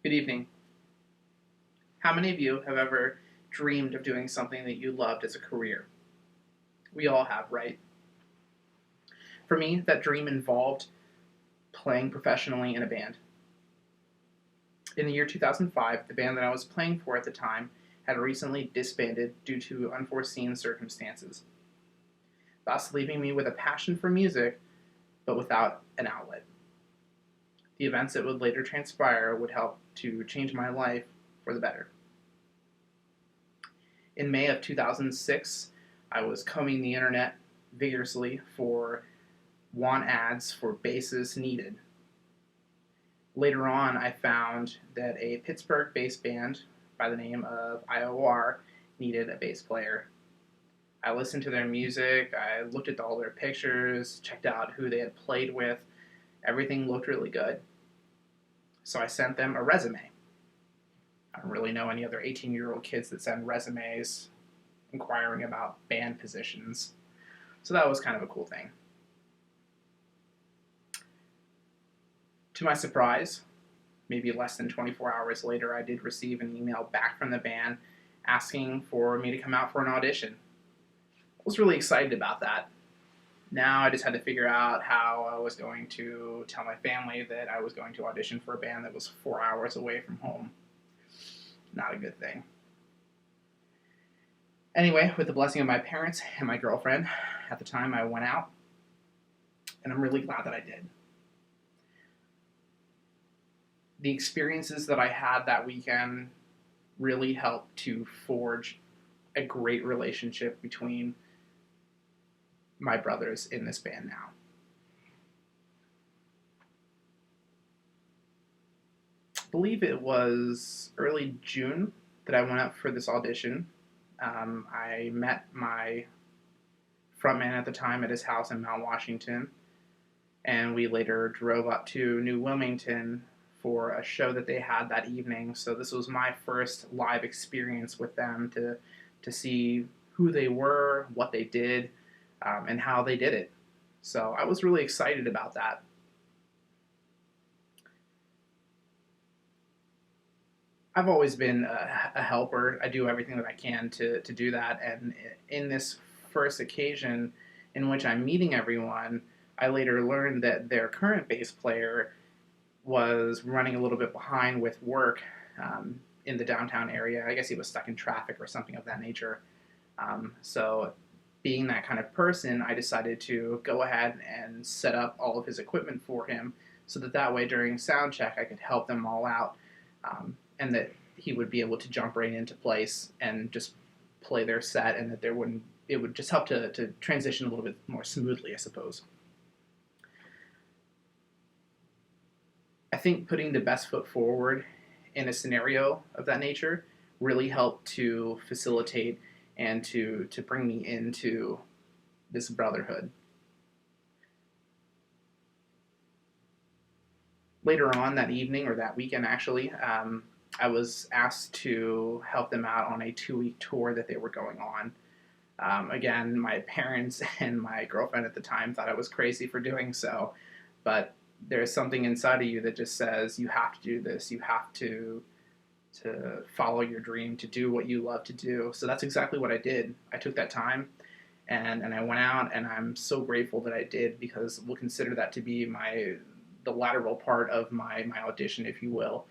Good evening. How many of you have ever dreamed of doing something that you loved as a career? We all have, right? For me, that dream involved playing professionally in a band. In the year 2005, the band that I was playing for at the time had recently disbanded due to unforeseen circumstances, thus leaving me with a passion for music, but without an outlet. The events that would later transpire would help to change my life for the better. In May of 2006, I was combing the internet vigorously for want ads for basses needed. Later on, I found that a Pittsburgh-based band by the name of IOR needed a bass player. I listened to their music, I looked at all their pictures, checked out who they had played with. Everything looked really good. So I sent them a resume. I don't really know any other 18-year-old kids that send resumes inquiring about band positions. So that was kind of a cool thing. To my surprise, maybe less than 24 hours later, I did receive an email back from the band asking for me to come out for an audition. I was really excited about that. Now I just had to figure out how I was going to tell my family that I was going to audition for a band that was 4 hours away from home. Not a good thing. Anyway, with the blessing of my parents and my girlfriend, at the time I went out, and I'm really glad that I did. The experiences that I had that weekend really helped to forge a great relationship between my brothers in this band now. I believe it was early June that I went out for this audition. I met my frontman at the time at his house in Mount Washington, and we later drove up to New Wilmington for a show that they had that evening. So this was my first live experience with them to see who they were, what they did, and how they did it. So I was really excited about that. I've always been a helper. I do everything that I can to do that. And in this first occasion in which I'm meeting everyone, I later learned that their current bass player was running a little bit behind with work in the downtown area. I guess he was stuck in traffic or something of that nature. So being that kind of person, I decided to go ahead and set up all of his equipment for him so that way during sound check I could help them all out, and that he would be able to jump right into place and just play their set, and that it would just help to transition a little bit more smoothly, I suppose. I think putting the best foot forward in a scenario of that nature really helped to facilitate and to bring me into this brotherhood. Later on that evening, or that weekend actually, I was asked to help them out on a 2-week tour that they were going on. Again, my parents and my girlfriend at the time thought I was crazy for doing so, but there's something inside of you that just says you have to do this, you have to follow your dream, to do what you love to do. So that's exactly what I did. I took that time and I went out, and I'm so grateful that I did, because we'll consider that to be the lateral part of my audition, if you will.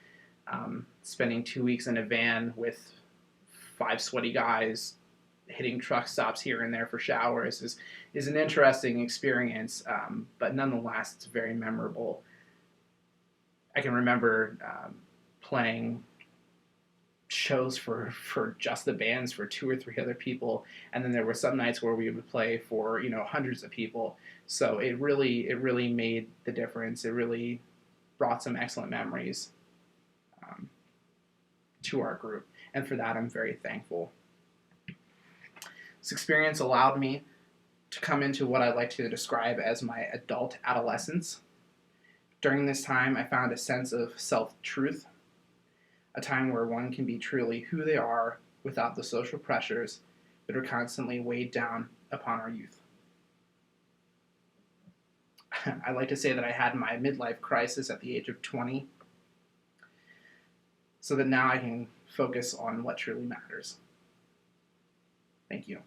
Spending 2 weeks in a van with 5 sweaty guys hitting truck stops here and there for showers is an interesting experience, but nonetheless, it's very memorable. I can remember playing shows for just the bands for 2 or 3 other people, and then there were some nights where we would play for hundreds of people. So it really made the difference. It really brought some excellent memories to our group, and for that I'm very thankful. This experience allowed me to come into what I like to describe as my adult adolescence. During this time, I found a sense of self-truth, a time where one can be truly who they are without the social pressures that are constantly weighed down upon our youth. I like to say that I had my midlife crisis at the age of 20. so that now I can focus on what truly matters. Thank you.